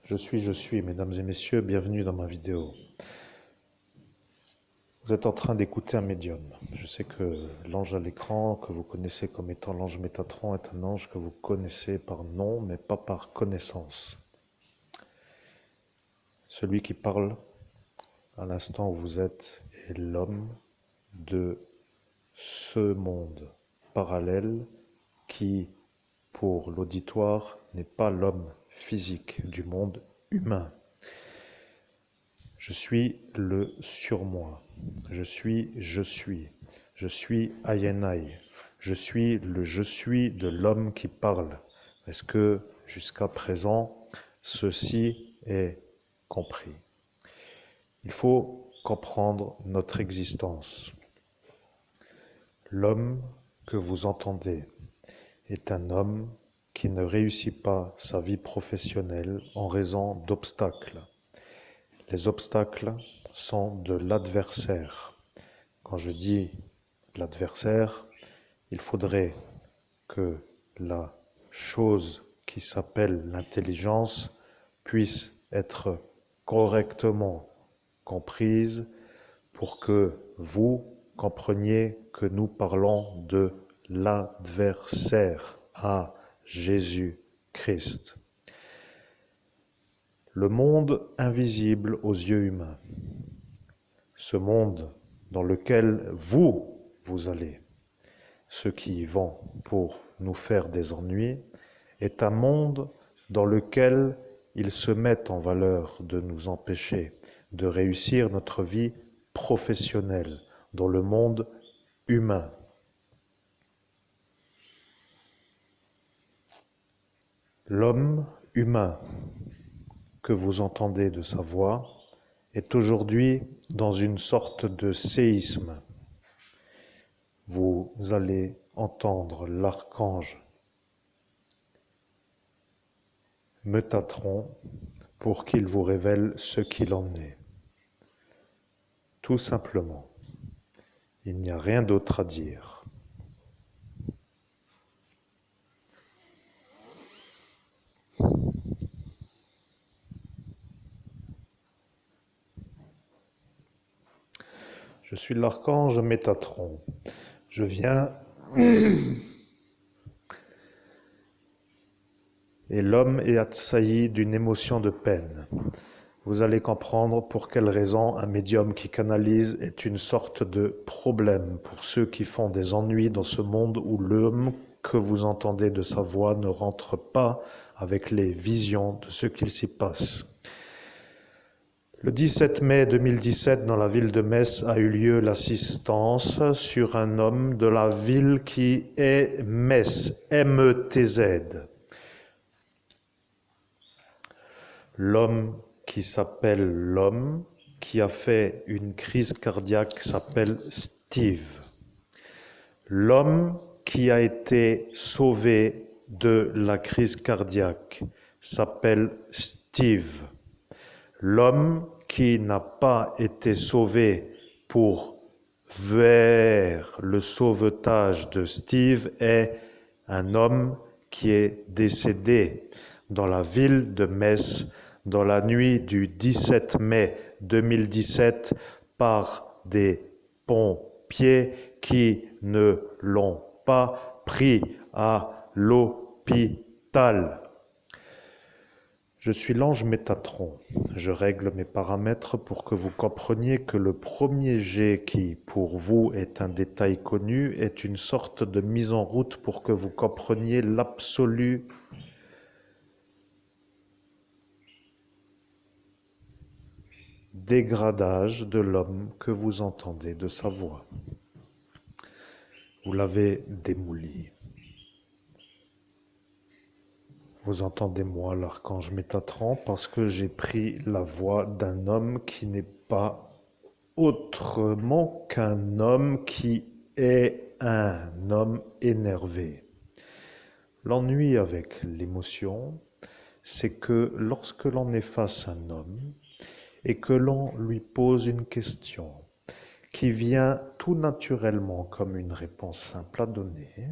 Je suis, mesdames et messieurs, bienvenue dans ma vidéo. Vous êtes en train d'écouter un médium. Je sais que l'ange à l'écran, que vous connaissez comme étant l'ange Métatron, est un ange que vous connaissez par nom, mais pas par connaissance. Celui qui parle à l'instant où vous êtes est l'homme de ce monde parallèle qui, pour l'auditoire, n'est pas l'homme physique du monde humain. Je suis le surmoi. Je suis I and I. Je suis le je suis de l'homme qui parle. Est-ce que jusqu'à présent, ceci est compris? Il faut comprendre notre existence. L'homme que vous entendez est un homme qui ne réussit pas sa vie professionnelle en raison d'obstacles. Les obstacles sont de l'adversaire. Quand je dis l'adversaire, il faudrait que la chose qui s'appelle l'intelligence puisse être correctement comprise pour que vous compreniez que nous parlons de l'adversaire à Jésus-Christ. Le monde invisible aux yeux humains, ce monde dans lequel vous allez, ceux qui y vont pour nous faire des ennuis, est un monde dans lequel ils se mettent en valeur de nous empêcher de réussir notre vie professionnelle dans le monde humain. L'homme humain que vous entendez de sa voix est aujourd'hui dans une sorte de séisme. Vous allez entendre l'archange Métatron pour qu'il vous révèle ce qu'il en est. Tout simplement. Il n'y a rien d'autre à dire. Je suis l'archange Métatron. Je viens et l'homme est assailli d'une émotion de peine. Vous allez comprendre pour quelle raison un médium qui canalise est une sorte de problème pour ceux qui font des ennuis dans ce monde où l'homme que vous entendez de sa voix ne rentre pas avec les visions de ce qu'il s'y passe. Le 17 mai 2017, dans la ville de Metz, a eu lieu l'assistance sur un homme de la ville qui est Metz, M-E-T-Z. L'homme qui s'appelle l'homme, qui a fait une crise cardiaque, s'appelle Steve. L'homme qui a été sauvé de la crise cardiaque s'appelle Steve. L'homme qui n'a pas été sauvé vers le sauvetage de Steve est un homme qui est décédé dans la ville de Metz dans la nuit du 17 mai 2017 par des pompiers qui ne l'ont pas pris à l'hôpital. Je suis l'ange Métatron. Je règle mes paramètres pour que vous compreniez que le premier jet qui, pour vous, est un détail connu, est une sorte de mise en route pour que vous compreniez l'absolu dégradage de l'homme que vous entendez de sa voix. Vous l'avez démouli. Vous entendez moi, l'archange Métatron, parce que j'ai pris la voix d'un homme qui n'est pas autrement qu'un homme qui est un homme énervé. L'ennui avec l'émotion, c'est que lorsque l'on est face à un homme et que l'on lui pose une question qui vient tout naturellement comme une réponse simple à donner,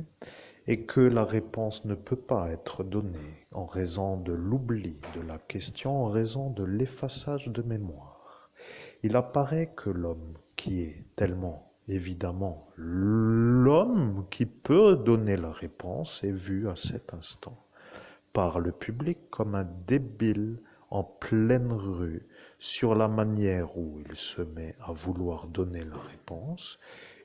et que la réponse ne peut pas être donnée en raison de l'oubli de la question, en raison de l'effaçage de mémoire. Il apparaît que l'homme qui est tellement évidemment l'homme qui peut donner la réponse est vu à cet instant par le public comme un débile en pleine rue sur la manière où il se met à vouloir donner la réponse.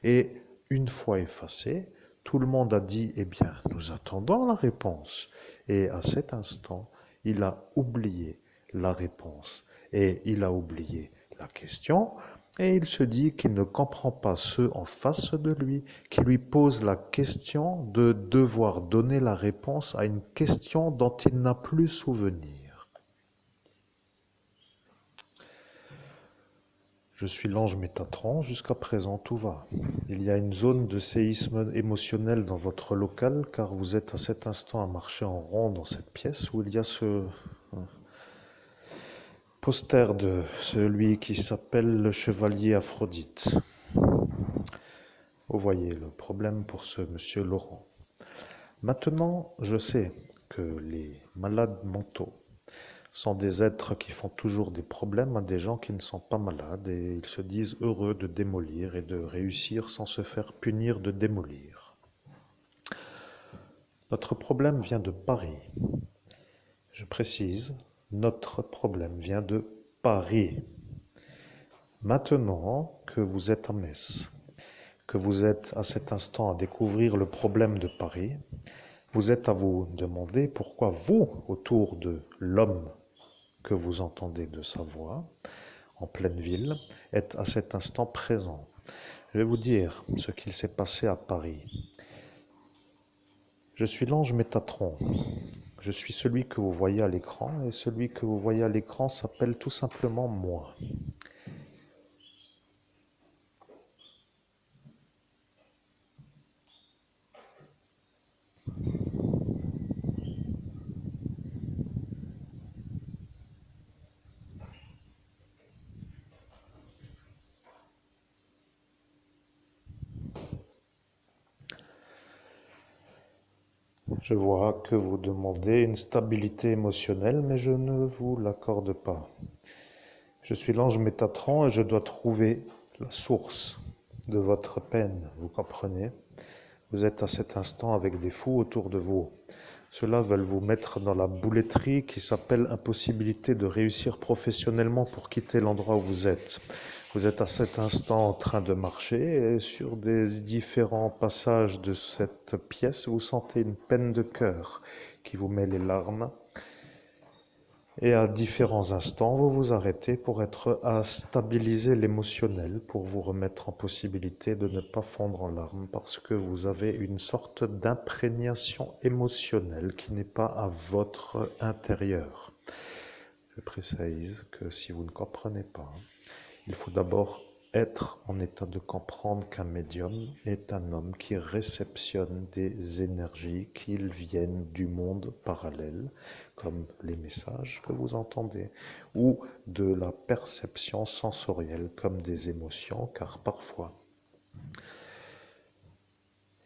Et une fois effacé, tout le monde a dit « Eh bien, nous attendons la réponse ». Et à cet instant, il a oublié la réponse et il a oublié la question. Et il se dit qu'il ne comprend pas ceux en face de lui qui lui posent la question de devoir donner la réponse à une question dont il n'a plus souvenir. Je suis l'ange Métatron, jusqu'à présent tout va. Il y a une zone de séisme émotionnel dans votre local car vous êtes à cet instant à marcher en rond dans cette pièce où il y a ce poster de celui qui s'appelle le chevalier Aphrodite. Vous voyez le problème pour ce monsieur Laurent. Maintenant, je sais que les malades mentaux sont des êtres qui font toujours des problèmes à des gens qui ne sont pas malades et ils se disent heureux de démolir et de réussir sans se faire punir de démolir. Notre problème vient de Paris. Je précise, notre problème vient de Paris. Maintenant que vous êtes à Metz, que vous êtes à cet instant à découvrir le problème de Paris, vous êtes à vous demander pourquoi vous, autour de l'homme que vous entendez de sa voix, en pleine ville, êtes à cet instant présent. Je vais vous dire ce qu'il s'est passé à Paris. Je suis l'ange Métatron. Je suis celui que vous voyez à l'écran et celui que vous voyez à l'écran s'appelle tout simplement moi. Je vois que vous demandez une stabilité émotionnelle, mais je ne vous l'accorde pas. Je suis l'ange Métatron et je dois trouver la source de votre peine, vous comprenez? Vous êtes à cet instant avec des fous autour de vous. Ceux-là veulent vous mettre dans la bouletterie qui s'appelle impossibilité de réussir professionnellement pour quitter l'endroit où vous êtes. Vous êtes à cet instant en train de marcher et sur des différents passages de cette pièce, vous sentez une peine de cœur qui vous met les larmes. Et à différents instants, vous vous arrêtez pour être à stabiliser l'émotionnel, pour vous remettre en possibilité de ne pas fondre en larmes parce que vous avez une sorte d'imprégnation émotionnelle qui n'est pas à votre intérieur. Je précise que si vous ne comprenez pas, il faut d'abord être en état de comprendre qu'un médium est un homme qui réceptionne des énergies qui viennent du monde parallèle, comme les messages que vous entendez, ou de la perception sensorielle comme des émotions, car parfois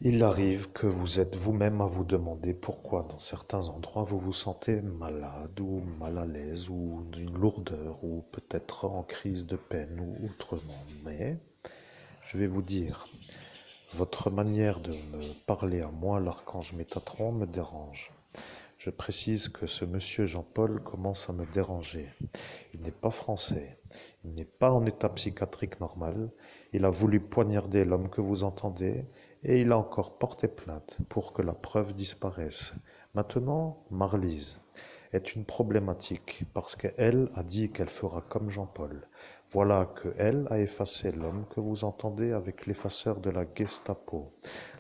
il arrive que vous êtes vous-même à vous demander pourquoi dans certains endroits vous vous sentez malade ou mal à l'aise ou d'une lourdeur ou peut-être en crise de peine ou autrement. Mais je vais vous dire, votre manière de me parler à moi, l'archange Métatron, me dérange. Je précise que ce monsieur Jean-Paul commence à me déranger. Il n'est pas français, il n'est pas en état psychiatrique normal, il a voulu poignarder l'homme que vous entendez et il a encore porté plainte pour que la preuve disparaisse. Maintenant, Marlise est une problématique parce qu'elle a dit qu'elle fera comme Jean-Paul. Voilà qu'elle a effacé l'homme que vous entendez avec l'effaceur de la Gestapo.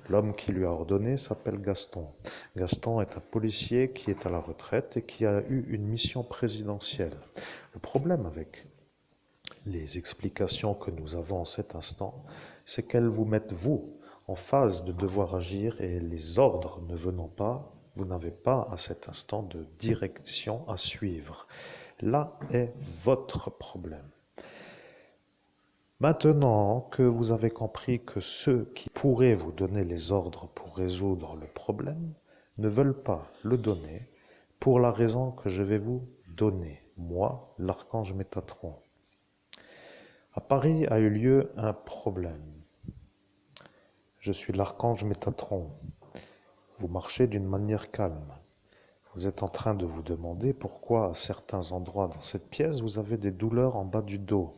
L'homme qui lui a ordonné s'appelle Gaston. Gaston est un policier qui est à la retraite et qui a eu une mission présidentielle. Le problème avec les explications que nous avons en cet instant, c'est qu'elles vous mettent, vous, en phase de devoir agir et les ordres ne venant pas, vous n'avez pas à cet instant de direction à suivre. Là est votre problème. Maintenant que vous avez compris que ceux qui pourraient vous donner les ordres pour résoudre le problème ne veulent pas le donner pour la raison que je vais vous donner, moi, l'archange Métatron. À Paris a eu lieu un problème. Je suis l'archange Métatron. Vous marchez d'une manière calme. Vous êtes en train de vous demander pourquoi à certains endroits dans cette pièce vous avez des douleurs en bas du dos.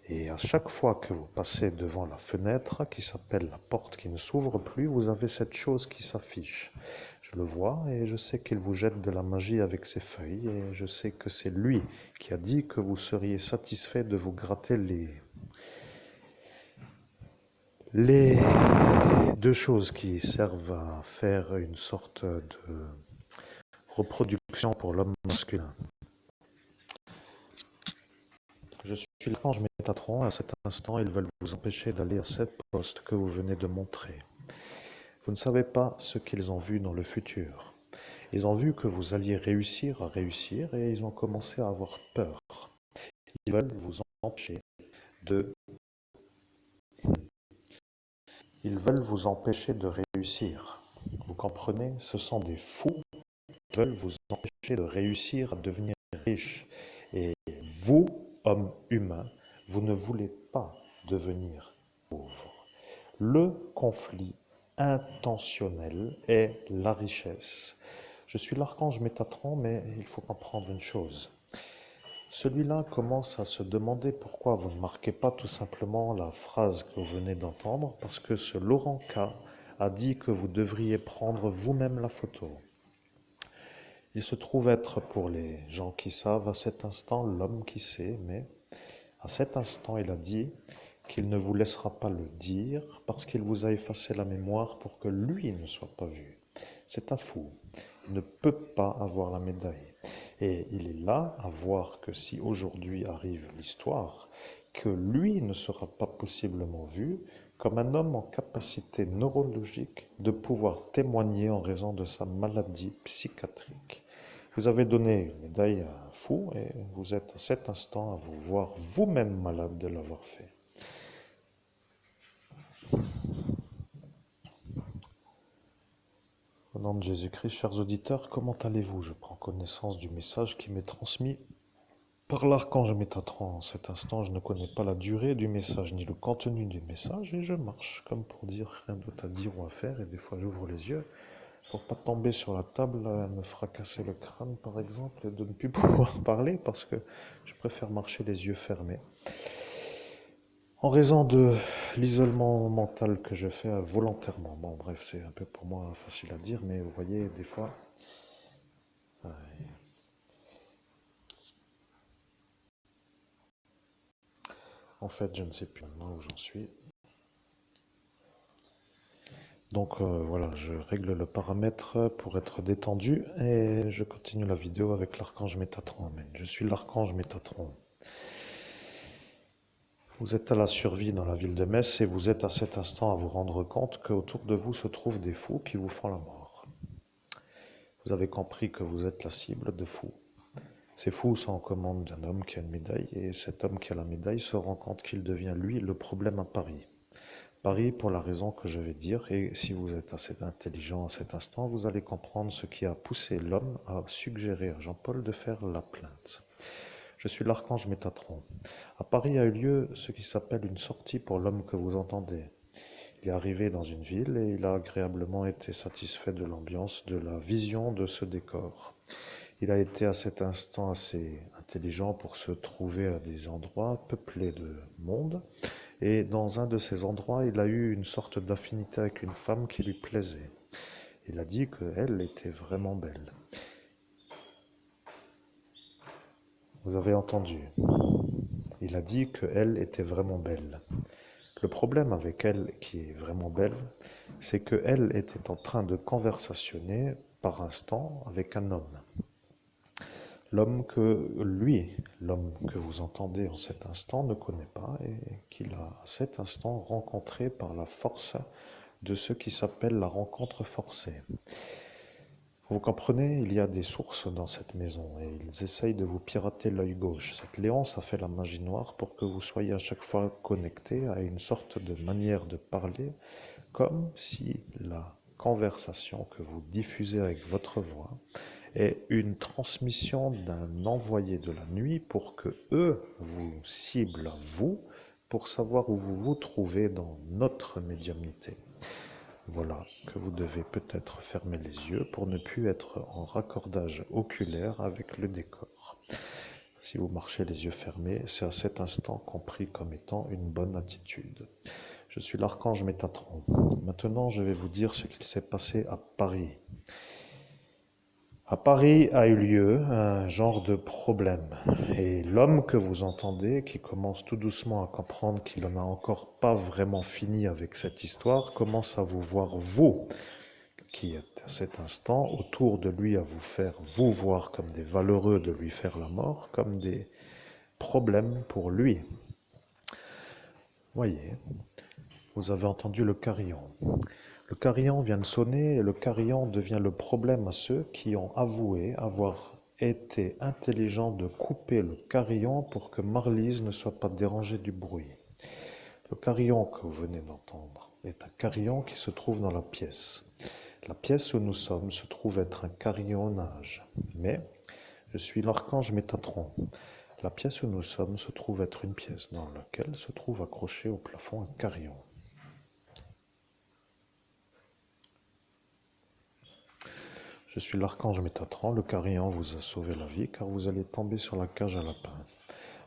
Et à chaque fois que vous passez devant la fenêtre qui s'appelle la porte qui ne s'ouvre plus, vous avez cette chose qui s'affiche. Je le vois et je sais qu'il vous jette de la magie avec ses feuilles et je sais que c'est lui qui a dit que vous seriez satisfait de vous gratter les deux choses qui servent à faire une sorte de reproduction pour l'homme masculin. Je suis l'archange Métatron. À cet instant, ils veulent vous empêcher d'aller à cette poste que vous venez de montrer. Vous ne savez pas ce qu'ils ont vu dans le futur. Ils ont vu que vous alliez réussir à réussir et ils ont commencé à avoir peur. Ils veulent vous empêcher de... Ils veulent vous empêcher de réussir. Vous comprenez? Ce sont des fous qui veulent vous empêcher de réussir à devenir riche. Et vous, hommes humains, vous ne voulez pas devenir pauvre. Le conflit intentionnel est la richesse. Je suis l'archange Métatron, mais il faut comprendre une chose. Celui-là commence à se demander pourquoi vous ne marquez pas tout simplement la phrase que vous venez d'entendre, parce que ce Laurent K a dit que vous devriez prendre vous-même la photo. Il se trouve être, pour les gens qui savent, à cet instant l'homme qui sait, mais à cet instant il a dit qu'il ne vous laissera pas le dire parce qu'il vous a effacé la mémoire pour que lui ne soit pas vu. C'est un fou. Il ne peut pas avoir la médaille. Et il est là à voir que si aujourd'hui arrive l'histoire, que lui ne sera pas possiblement vu comme un homme en capacité neurologique de pouvoir témoigner en raison de sa maladie psychiatrique. Vous avez donné une médaille à un fou et vous êtes à cet instant à vous voir vous-même malade de l'avoir fait. Au nom de Jésus-Christ, chers auditeurs, comment allez-vous? Je prends connaissance du message qui m'est transmis par l'archange Métatron. En cet instant, je ne connais pas la durée du message ni le contenu du message et je marche comme pour dire rien d'autre à dire ou à faire et des fois j'ouvre les yeux pour pas tomber sur la table, me fracasser le crâne par exemple et de ne plus pouvoir parler parce que je préfère marcher les yeux fermés. En raison de l'isolement mental que je fais volontairement. Bon, bref, c'est un peu pour moi facile à dire, mais vous voyez, des fois... En fait, je ne sais plus maintenant où j'en suis. Donc voilà, je règle le paramètre pour être détendu et je continue la vidéo avec l'archange Métatron. Amen. Je suis l'archange Métatron. Vous êtes à la survie dans la ville de Metz et vous êtes à cet instant à vous rendre compte qu'autour de vous se trouvent des fous qui vous font la mort. Vous avez compris que vous êtes la cible de fous. Ces fous sont en commande d'un homme qui a une médaille et cet homme qui a la médaille se rend compte qu'il devient lui le problème à Paris. Paris pour la raison que je vais dire et si vous êtes assez intelligent à cet instant, vous allez comprendre ce qui a poussé l'homme à suggérer à Jean-Paul de faire la plainte. Je suis l'archange Métatron. À Paris a eu lieu ce qui s'appelle une sortie pour l'homme que vous entendez. Il est arrivé dans une ville et il a agréablement été satisfait de l'ambiance, de la vision de ce décor. Il a été à cet instant assez intelligent pour se trouver à des endroits peuplés de monde. Et dans un de ces endroits, il a eu une sorte d'affinité avec une femme qui lui plaisait. Il a dit qu'elle était vraiment belle. Vous avez entendu. Il a dit qu'elle était vraiment belle. Le problème avec elle, qui est vraiment belle, c'est qu'elle était en train de conversationner par instant avec un homme. L'homme que vous entendez en cet instant ne connaît pas et qu'il a à cet instant rencontré par la force de ce qui s'appelle la rencontre forcée. Vous comprenez, il y a des sources dans cette maison et ils essayent de vous pirater l'œil gauche. Cette Léonce a fait la magie noire pour que vous soyez à chaque fois connecté à une sorte de manière de parler, comme si la conversation que vous diffusez avec votre voix est une transmission d'un envoyé de la nuit pour que eux vous ciblent vous pour savoir où vous vous trouvez dans notre médiumnité. Voilà que vous devez peut-être fermer les yeux pour ne plus être en raccordage oculaire avec le décor. Si vous marchez les yeux fermés, c'est à cet instant compris comme étant une bonne attitude. Je suis l'archange Métatron. Maintenant, je vais vous dire ce qu'il s'est passé à Paris. À Paris a eu lieu un genre de problème et l'homme que vous entendez, qui commence tout doucement à comprendre qu'il n'en a encore pas vraiment fini avec cette histoire, commence à vous voir vous, qui êtes à cet instant autour de lui à vous faire vous voir comme des valeureux de lui faire la mort, comme des problèmes pour lui. Voyez, vous avez entendu le carillon. Le carillon vient de sonner et le carillon devient le problème à ceux qui ont avoué avoir été intelligents de couper le carillon pour que Marlise ne soit pas dérangée du bruit. Le carillon que vous venez d'entendre est un carillon qui se trouve dans la pièce. La pièce où nous sommes se trouve être un carillonnage, mais je suis l'archange Métatron. La pièce où nous sommes se trouve être une pièce dans laquelle se trouve accroché au plafond un carillon. Je suis l'archange Métatron, le carillon vous a sauvé la vie car vous allez tomber sur la cage à lapins.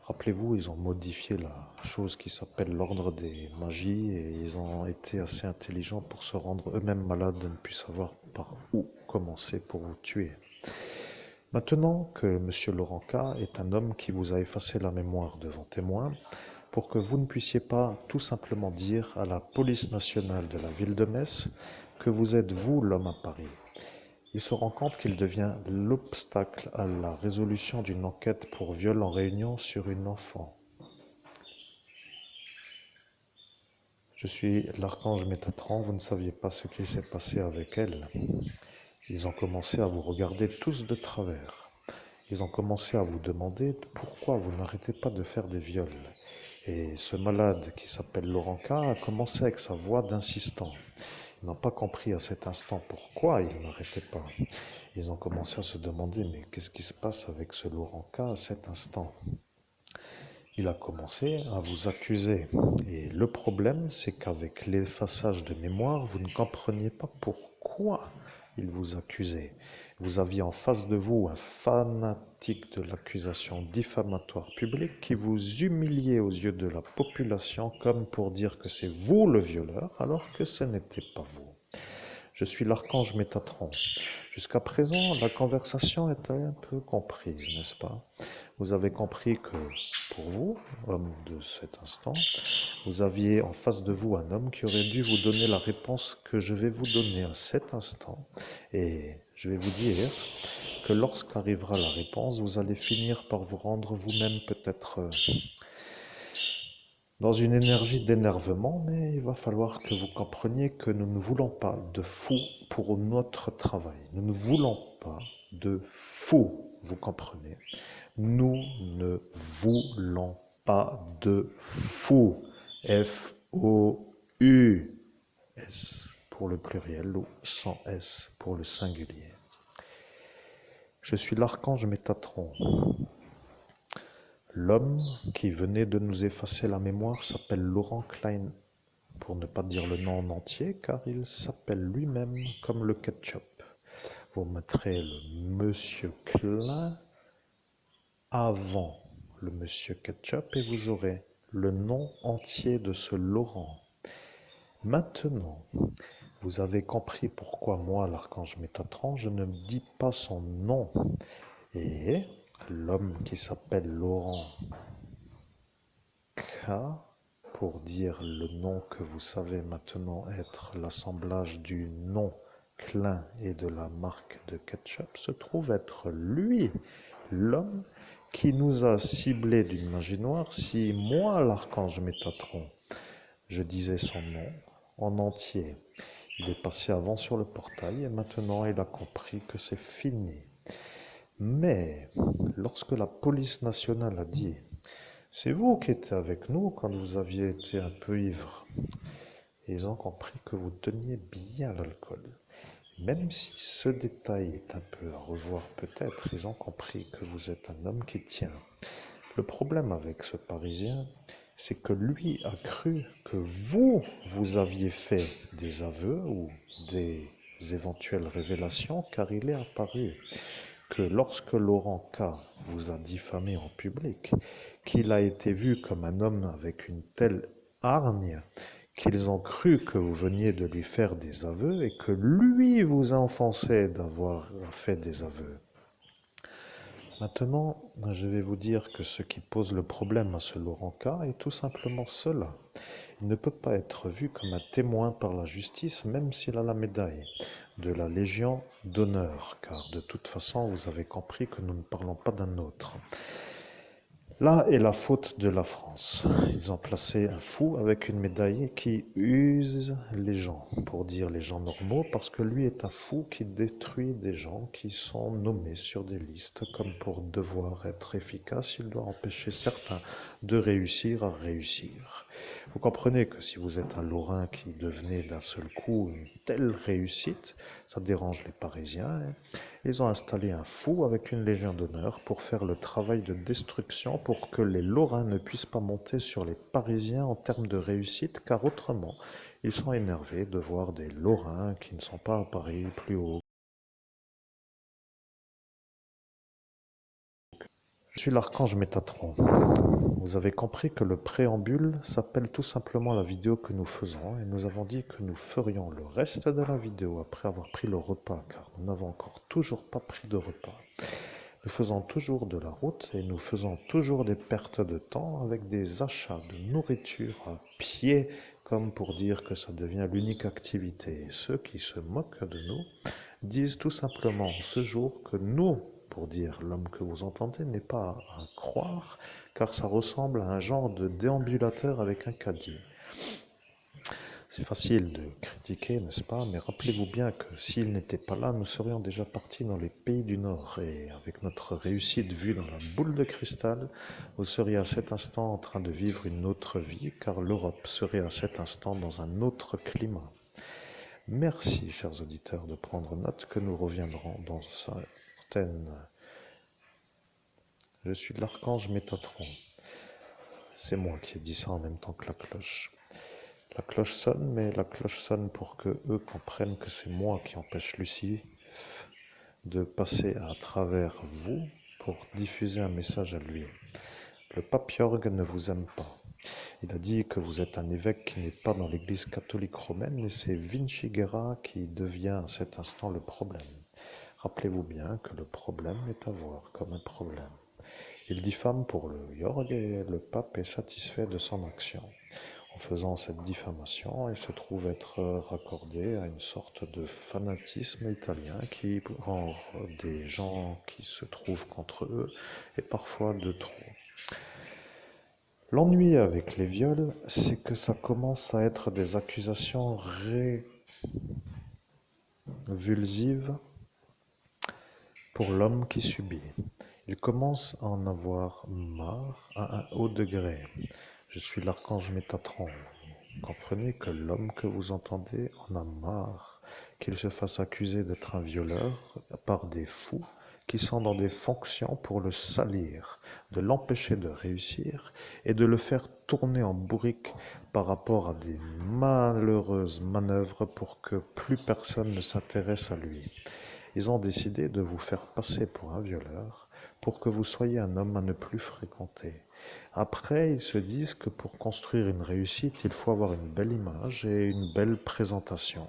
Rappelez-vous, ils ont modifié la chose qui s'appelle l'ordre des magies et ils ont été assez intelligents pour se rendre eux-mêmes malades et ne plus savoir par où commencer pour vous tuer. Maintenant que M. Laurent K. est un homme qui vous a effacé la mémoire devant témoin, pour que vous ne puissiez pas tout simplement dire à la police nationale de la ville de Metz que vous êtes vous l'homme à Paris. Il se rend compte qu'il devient l'obstacle à la résolution d'une enquête pour viol en réunion sur une enfant. Je suis l'archange Métatron, vous ne saviez pas ce qui s'est passé avec elle. Ils ont commencé à vous regarder tous de travers. Ils ont commencé à vous demander pourquoi vous n'arrêtez pas de faire des viols. Et ce malade qui s'appelle Laurent K a commencé avec sa voix d'insistant. Ils n'ont pas compris à cet instant pourquoi il n'arrêtait pas. Ils ont commencé à se demander, mais qu'est-ce qui se passe avec ce Laurent K à cet instant? Il a commencé à vous accuser. Et le problème, c'est qu'avec l'effaçage de mémoire, vous ne compreniez pas pourquoi il vous accusait. Vous aviez en face de vous un fanatique de l'accusation diffamatoire publique qui vous humiliait aux yeux de la population comme pour dire que c'est vous le violeur alors que ce n'était pas vous. Je suis l'archange Métatron. Jusqu'à présent, la conversation était un peu comprise, n'est-ce pas? Vous avez compris que pour vous, homme de cet instant, vous aviez en face de vous un homme qui aurait dû vous donner la réponse que je vais vous donner à cet instant. Et je vais vous dire que lorsqu'arrivera la réponse, vous allez finir par vous rendre vous-même peut-être dans une énergie d'énervement, mais il va falloir que vous compreniez que nous ne voulons pas de fous pour notre travail. Nous ne voulons pas de fous, vous comprenez? Nous ne voulons pas de fous. F-O-U-S pour le pluriel ou sans S pour le singulier. Je suis l'archange Métatron. L'homme qui venait de nous effacer la mémoire s'appelle Laurent Klein, pour ne pas dire le nom en entier, car il s'appelle lui-même comme le ketchup. Vous mettrez le Monsieur Klein avant le Monsieur Ketchup et vous aurez le nom entier de ce Laurent. Maintenant, vous avez compris pourquoi moi, l'archange Métatron, je ne dis pas son nom. Et l'homme qui s'appelle Laurent K, pour dire le nom que vous savez maintenant être l'assemblage du nom Klein et de la marque de ketchup, se trouve être lui, l'homme qui nous a ciblés d'une magie noire. Si moi, l'archange Métatron, je disais son nom en entier, Il est passé avant sur le portail et maintenant il a compris que c'est fini. Mais lorsque la police nationale a dit « C'est vous qui étiez avec nous quand vous aviez été un peu ivre », ils ont compris que vous teniez bien l'alcool. Même si ce détail est un peu à revoir peut-être, ils ont compris que vous êtes un homme qui tient. Le problème avec ce Parisien, c'est que lui a cru que vous aviez fait des aveux ou des éventuelles révélations, car il est apparu que lorsque Laurent K. vous a diffamé en public, qu'il a été vu comme un homme avec une telle hargne, qu'ils ont cru que vous veniez de lui faire des aveux et que lui vous offensait d'avoir fait des aveux. Maintenant, je vais vous dire que ce qui pose le problème à ce Laurent K. est tout simplement cela. Il ne peut pas être vu comme un témoin par la justice, même s'il a la médaille de la Légion d'honneur, car de toute façon, vous avez compris que nous ne parlons pas d'un autre. Là est la faute de la France. Ils ont placé un fou avec une médaille qui use les gens, pour dire les gens normaux, parce que lui est un fou qui détruit des gens qui sont nommés sur des listes, comme pour devoir être efficace, il doit empêcher certains de réussir à réussir. Vous comprenez que si vous êtes un Lorrain qui devenait d'un seul coup une telle réussite, ça dérange les Parisiens. Ils ont installé un fou avec une Légion d'honneur pour faire le travail de destruction pour que les Lorrains ne puissent pas monter sur les Parisiens en termes de réussite, car autrement, ils sont énervés de voir des Lorrains qui ne sont pas à Paris plus haut. Je suis l'archange Métatron. Vous avez compris que le préambule s'appelle tout simplement la vidéo que nous faisons et nous avons dit que nous ferions le reste de la vidéo après avoir pris le repas, car nous n'avons encore toujours pas pris de repas. Nous faisons toujours de la route et nous faisons toujours des pertes de temps avec des achats de nourriture à pied, comme pour dire que ça devient l'unique activité. Et ceux qui se moquent de nous disent tout simplement ce jour que nous, pour dire l'homme que vous entendez, n'est pas à croire, car ça ressemble à un genre de déambulateur avec un caddie. C'est facile de critiquer, n'est-ce pas? Mais rappelez-vous bien que s'il n'était pas là, nous serions déjà partis dans les pays du Nord. Et avec notre réussite vue dans la boule de cristal, vous seriez à cet instant en train de vivre une autre vie, car l'Europe serait à cet instant dans un autre climat. Merci, chers auditeurs, de prendre note que nous reviendrons dans certaines... Je suis l'archange Métatron. C'est moi qui ai dit ça en même temps que la cloche. La cloche sonne, mais la cloche sonne pour que eux comprennent que c'est moi qui empêche Lucie de passer à travers vous pour diffuser un message à lui. Le pape Jorg ne vous aime pas. Il a dit que vous êtes un évêque qui n'est pas dans l'église catholique romaine et c'est Vinci Guerra qui devient à cet instant le problème. Rappelez-vous bien que le problème est à voir comme un problème. Il diffame pour le Jorg et le pape est satisfait de son action. En faisant cette diffamation, il se trouve être raccordé à une sorte de fanatisme italien qui rend des gens qui se trouvent contre eux et parfois de trop. L'ennui avec les viols, c'est que ça commence à être des accusations révulsives pour l'homme qui subit. Il commence à en avoir marre à un haut degré. Je suis l'archange Métatron. Comprenez que l'homme que vous entendez en a marre qu'il se fasse accuser d'être un violeur par des fous qui sont dans des fonctions pour le salir, de l'empêcher de réussir et de le faire tourner en bourrique par rapport à des malheureuses manœuvres pour que plus personne ne s'intéresse à lui. Ils ont décidé de vous faire passer pour un violeur pour que vous soyez un homme à ne plus fréquenter. Après, ils se disent que pour construire une réussite, il faut avoir une belle image et une belle présentation.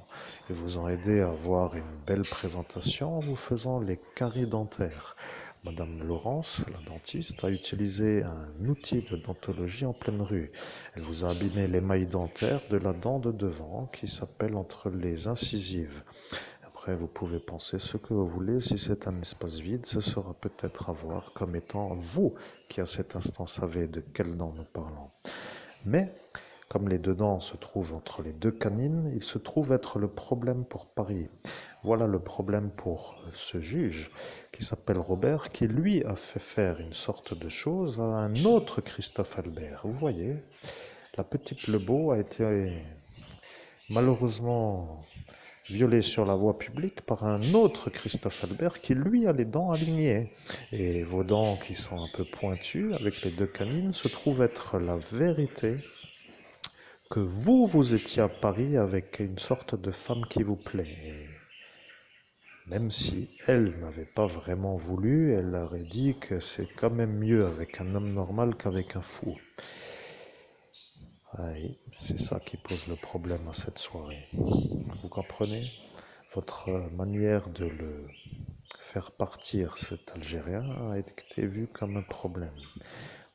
Ils vous ont aidé à avoir une belle présentation en vous faisant les caries dentaires. Madame Laurence, la dentiste, a utilisé un outil de dentologie en pleine rue. Elle vous a abîmé l'émail dentaire de la dent de devant qui s'appelle entre les incisives. Après, vous pouvez penser ce que vous voulez. Si c'est un espace vide, ce sera peut-être à voir comme étant vous qui à cet instant savez de quelles dents nous parlons. Mais Comme les deux dents se trouvent entre les deux canines, il se trouve être le problème pour Paris. Voilà le problème pour ce juge qui s'appelle Robert, qui lui a fait faire une sorte de chose à un autre Christophe Albert. Vous voyez, la petite Lebeau a été malheureusement violée sur la voie publique par un autre Christophe Albert qui lui a les dents alignées. Et vos dents qui sont un peu pointues avec les deux canines se trouvent être la vérité que vous étiez à Paris avec une sorte de femme qui vous plaît. Et même si elle n'avait pas vraiment voulu, elle aurait dit que c'est quand même mieux avec un homme normal qu'avec un fou. Oui, c'est ça qui pose le problème à cette soirée. Vous comprenez? Votre manière de le faire partir, cet Algérien, a été vue comme un problème.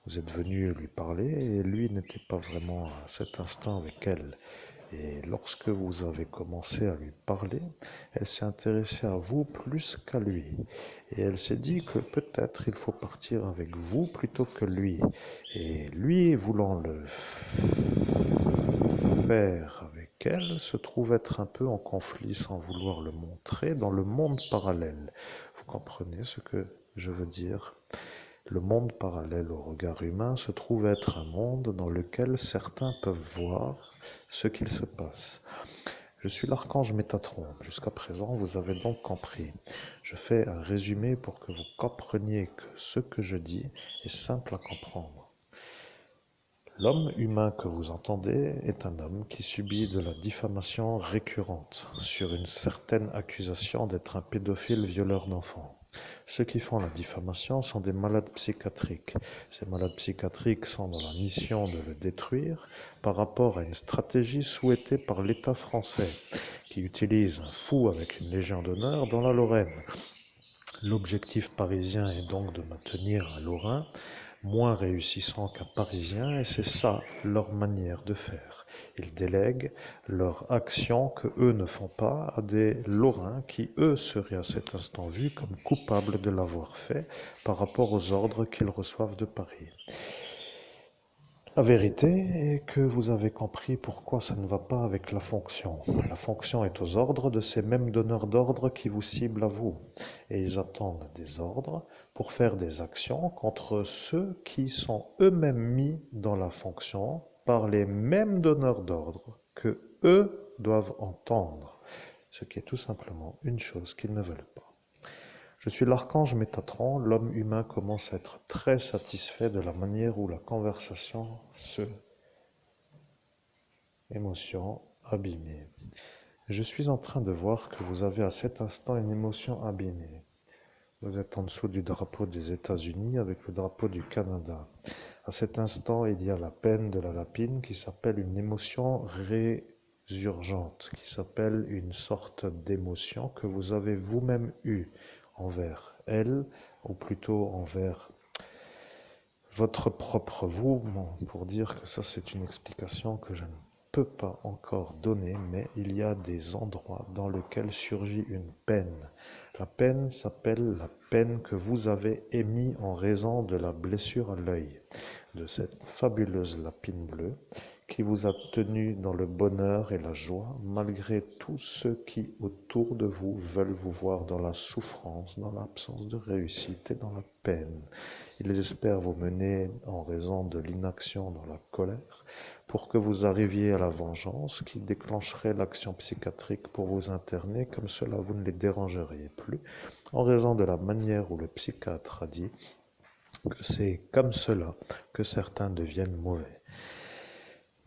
Vous êtes venu lui parler et lui n'était pas vraiment à cet instant avec elle. Et lorsque vous avez commencé à lui parler, elle s'est intéressée à vous plus qu'à lui. Et elle s'est dit que peut-être il faut partir avec vous plutôt que lui. Et lui, voulant le faire avec elle, se trouve être un peu en conflit sans vouloir le montrer dans le monde parallèle. Vous comprenez ce que je veux dire? Le monde parallèle au regard humain se trouve être un monde dans lequel certains peuvent voir ce qu'il se passe. Je suis l'archange Métatron. Jusqu'à présent, vous avez donc compris. Je fais un résumé pour que vous compreniez que ce que je dis est simple à comprendre. L'homme humain que vous entendez est un homme qui subit de la diffamation récurrente sur une certaine accusation d'être un pédophile violeur d'enfants. Ceux qui font la diffamation sont des malades psychiatriques. Ces malades psychiatriques sont dans la mission de le détruire par rapport à une stratégie souhaitée par l'État français, qui utilise un fou avec une légion d'honneur dans la Lorraine. L'objectif parisien est donc de maintenir un Lorrain moins réussissant qu'un Parisien, et c'est ça leur manière de faire. Ils délèguent leur action que eux ne font pas à des Lorrains qui, eux, seraient à cet instant vus comme coupables de l'avoir fait par rapport aux ordres qu'ils reçoivent de Paris. La vérité est que vous avez compris pourquoi ça ne va pas avec la fonction. La fonction est aux ordres de ces mêmes donneurs d'ordre qui vous ciblent à vous. Et ils attendent des ordres pour faire des actions contre ceux qui sont eux-mêmes mis dans la fonction par les mêmes donneurs d'ordre que eux doivent entendre. Ce qui est tout simplement une chose qu'ils ne veulent pas. Je suis l'archange Métatron. L'homme humain commence à être très satisfait de la manière où la conversation se... Émotion abîmée. Je suis en train de voir que vous avez à cet instant une émotion abîmée. Vous êtes en dessous du drapeau des États-Unis avec le drapeau du Canada. À cet instant, il y a la peine de la lapine qui s'appelle une émotion résurgente, qui s'appelle une sorte d'émotion que vous avez vous-même eue envers elle, ou plutôt envers votre propre vous, pour dire que ça c'est une explication que je ne peux pas encore donner, mais il y a des endroits dans lesquels surgit une peine. La peine s'appelle la peine que vous avez émise en raison de la blessure à l'œil, de cette fabuleuse lapine bleue qui vous a tenu dans le bonheur et la joie, malgré tous ceux qui, autour de vous, veulent vous voir dans la souffrance, dans l'absence de réussite et dans la peine. Ils espèrent vous mener en raison de l'inaction dans la colère, pour que vous arriviez à la vengeance qui déclencherait l'action psychiatrique pour vous interner, comme cela vous ne les dérangeriez plus, en raison de la manière où le psychiatre a dit que c'est comme cela que certains deviennent mauvais.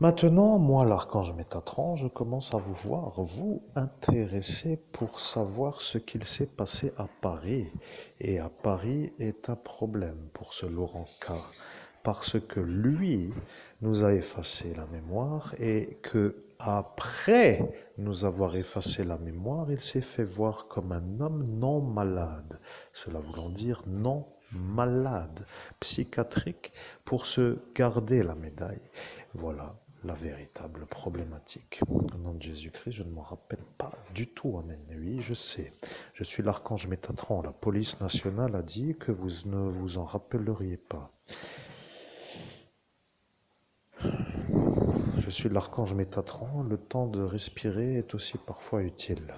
Maintenant, moi, l'archange Métatron, je commence à vous voir, vous intéresser pour savoir ce qu'il s'est passé à Paris. Et à Paris est un problème pour ce Laurent K. Parce que lui nous a effacé la mémoire et que après nous avoir effacé la mémoire, il s'est fait voir comme un homme non malade. Cela voulant dire non malade, psychiatrique, pour se garder la médaille. Voilà la véritable problématique. Au nom de Jésus-Christ, je ne m'en rappelle pas du tout. Amen. Oui, je sais. Je suis l'archange Métatron. La police nationale a dit que vous ne vous en rappelleriez pas. Je je suis l'archange Métatron, le temps de respirer est aussi parfois utile.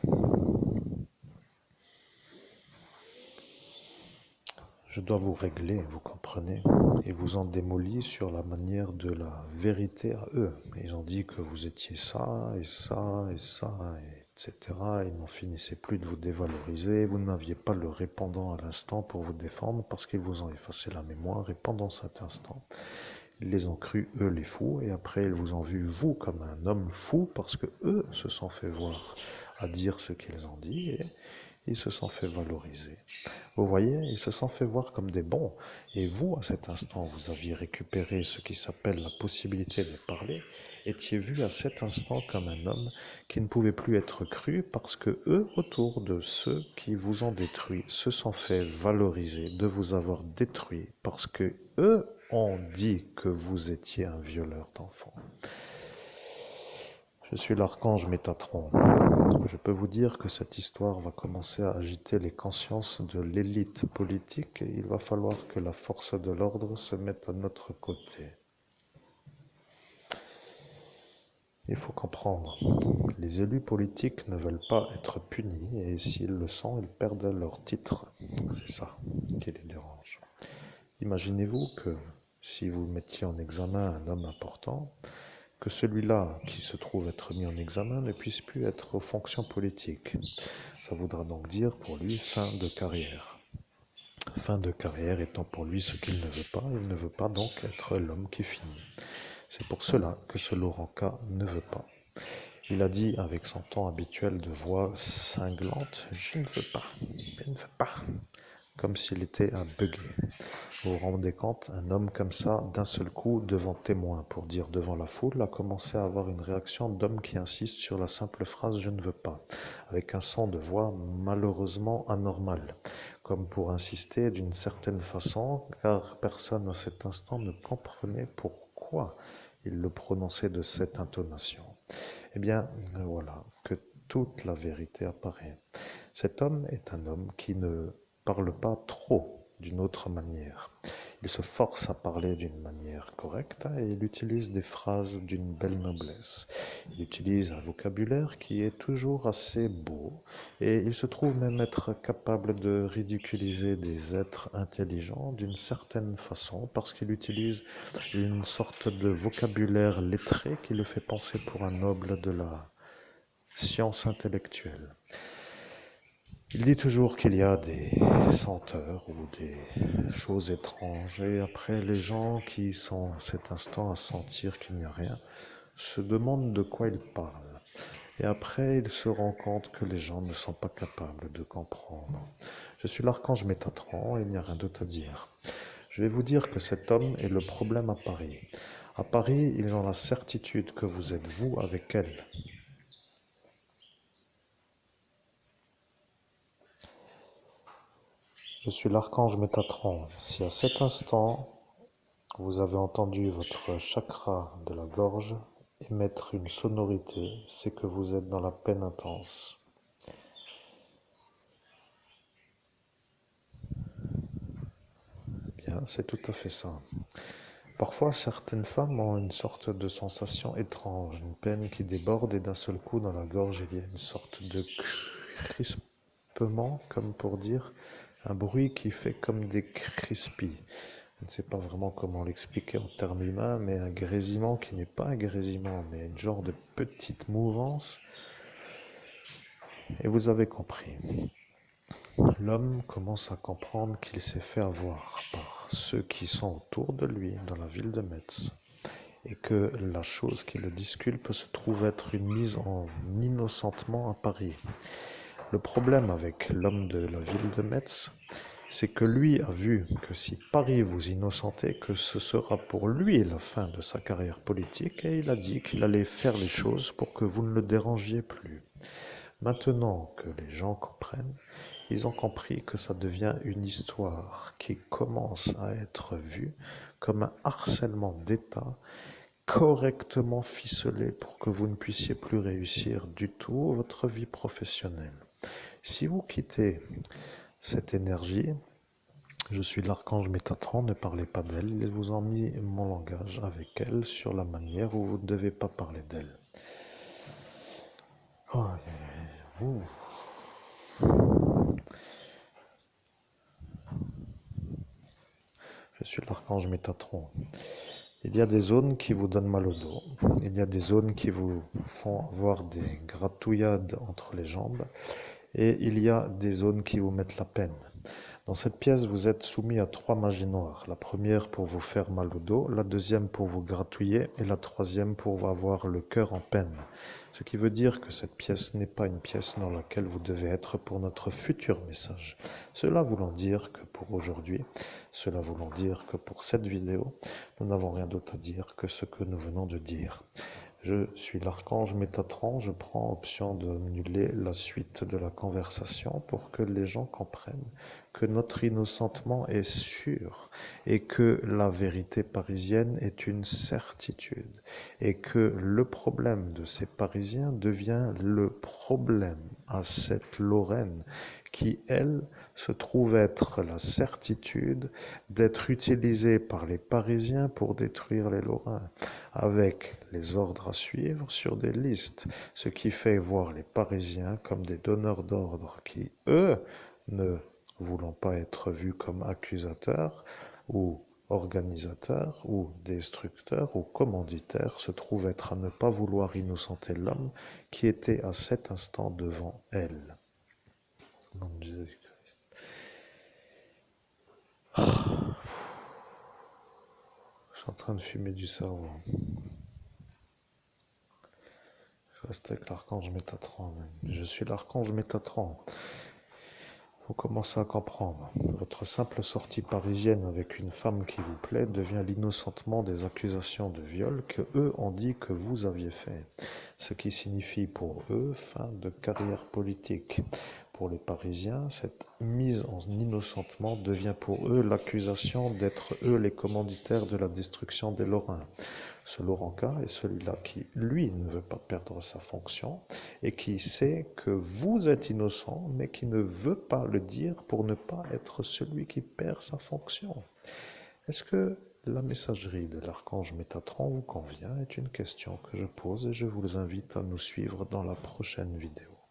Je dois vous régler, vous comprenez, et vous en démolis sur la manière de la vérité à eux. Ils ont dit que vous étiez ça, et ça, et ça, etc. Ils n'en finissaient plus de vous dévaloriser. Vous n'aviez pas le répondant à l'instant pour vous défendre parce qu'ils vous ont effacé la mémoire. Et pendant cet instant, ils les ont crus, eux, les fous. Et après, ils vous ont vu, vous, comme un homme fou parce que eux se sont fait voir à dire ce qu'ils ont dit. Et ils se sont fait valoriser. Vous voyez, ils se sont fait voir comme des bons. Et vous, à cet instant, vous aviez récupéré ce qui s'appelle la possibilité de parler, étiez vu à cet instant comme un homme qui ne pouvait plus être cru parce que eux, autour de ceux qui vous ont détruit, se sont fait valoriser de vous avoir détruit parce que eux ont dit que vous étiez un violeur d'enfants. Je suis l'archange Métatron. Je peux vous dire que cette histoire va commencer à agiter les consciences de l'élite politique et il va falloir que la force de l'ordre se mette à notre côté. Il faut comprendre, les élus politiques ne veulent pas être punis et s'ils le sont, ils perdent leur titre. C'est ça qui les dérange. Imaginez-vous que si vous mettiez en examen un homme important, que celui-là qui se trouve être mis en examen ne puisse plus être aux fonctions politiques. Ça voudra donc dire pour lui fin de carrière. Fin de carrière étant pour lui ce qu'il ne veut pas, il ne veut pas donc être l'homme qui finit. C'est pour cela que ce Laurent K ne veut pas. Il a dit avec son ton habituel de voix cinglante « Je ne veux pas, je ne veux pas », comme s'il était à bugger. Vous vous rendez compte, un homme comme ça, d'un seul coup, devant témoin, pour dire devant la foule, a commencé à avoir une réaction d'homme qui insiste sur la simple phrase « je ne veux pas », avec un son de voix malheureusement anormal, comme pour insister d'une certaine façon, car personne à cet instant ne comprenait pourquoi il le prononçait de cette intonation. Eh bien, voilà, que toute la vérité apparaît. Cet homme est un homme qui ne parle pas trop d'une autre manière. Il se force à parler d'une manière correcte et il utilise des phrases d'une belle noblesse. Il utilise un vocabulaire qui est toujours assez beau et il se trouve même être capable de ridiculiser des êtres intelligents d'une certaine façon parce qu'il utilise une sorte de vocabulaire lettré qui le fait passer pour un noble de la science intellectuelle. Il dit toujours qu'il y a des senteurs ou des choses étranges et après les gens qui sont à cet instant à sentir qu'il n'y a rien se demandent de quoi il parle. Et après il se rend compte que les gens ne sont pas capables de comprendre. Je suis l'archange Métatron et il n'y a rien d'autre à dire. Je vais vous dire que cet homme est le problème à Paris. À Paris, ils ont la certitude que vous êtes vous avec elle. Je suis l'archange Métatron. Si à cet instant, vous avez entendu votre chakra de la gorge émettre une sonorité, c'est que vous êtes dans la peine intense. Bien, c'est tout à fait ça. Parfois, certaines femmes ont une sorte de sensation étrange, une peine qui déborde et d'un seul coup, dans la gorge, il y a une sorte de crispement, comme pour dire, un bruit qui fait comme des crispis. Je ne sais pas vraiment comment l'expliquer en termes humains, mais un grésillement qui n'est pas un grésillement, mais une genre de petite mouvance. Et vous avez compris. L'homme commence à comprendre qu'il s'est fait avoir par ceux qui sont autour de lui dans la ville de Metz et que la chose qui le disculpe se trouve être une mise en innocentement à Paris. Le problème avec l'homme de la ville de Metz, c'est que lui a vu que si Paris vous innocentez, que ce sera pour lui la fin de sa carrière politique et il a dit qu'il allait faire les choses pour que vous ne le dérangiez plus. Maintenant que les gens comprennent, ils ont compris que ça devient une histoire qui commence à être vue comme un harcèlement d'État correctement ficelé pour que vous ne puissiez plus réussir du tout votre vie professionnelle. Si vous quittez cette énergie, Je suis l'archange Métatron, ne parlez pas d'elle. Il vous a mis mon langage avec elle sur la manière où vous ne devez pas parler d'elle. Oh, je suis l'archange Métatron. Il y a des zones qui vous donnent mal au dos. Il y a des zones qui vous font avoir des gratouillades entre les jambes. Et il y a des zones qui vous mettent la peine. Dans cette pièce, vous êtes soumis à 3 magies noires. La première pour vous faire mal au dos, la deuxième pour vous gratouiller et la troisième pour avoir le cœur en peine. Ce qui veut dire que cette pièce n'est pas une pièce dans laquelle vous devez être pour notre futur message. Cela voulant dire que pour aujourd'hui, cela voulant dire que pour cette vidéo, nous n'avons rien d'autre à dire que ce que nous venons de dire. Je suis l'archange Métatron, je prends option d'annuler la suite de la conversation pour que les gens comprennent que notre innocentement est sûr et que la vérité parisienne est une certitude et que le problème de ces Parisiens devient le problème à cette Lorraine qui, elle, se trouve être la certitude d'être utilisée par les Parisiens pour détruire les Lorrains, avec les ordres à suivre sur des listes, ce qui fait voir les Parisiens comme des donneurs d'ordre qui, eux, ne voulant pas être vus comme accusateurs ou organisateurs ou destructeurs ou commanditaires, se trouvent être à ne pas vouloir innocenter l'homme qui était à cet instant devant elle. Nom de Jésus. Je suis en train de fumer du cerveau. Je reste avec l'archange Métatron. Je suis l'archange Métatron. Vous commencez à comprendre. Votre simple sortie parisienne avec une femme qui vous plaît devient l'innocentement des accusations de viol que eux ont dit que vous aviez fait. Ce qui signifie pour eux fin de carrière politique. Pour les Parisiens, cette mise en innocentement devient pour eux l'accusation d'être eux les commanditaires de la destruction des Lorrains. Ce Laurenca est celui-là qui, lui, ne veut pas perdre sa fonction et qui sait que vous êtes innocent, mais qui ne veut pas le dire pour ne pas être celui qui perd sa fonction. Est-ce que la messagerie de l'archange Métatron vous convient est une question que je pose et je vous invite à nous suivre dans la prochaine vidéo.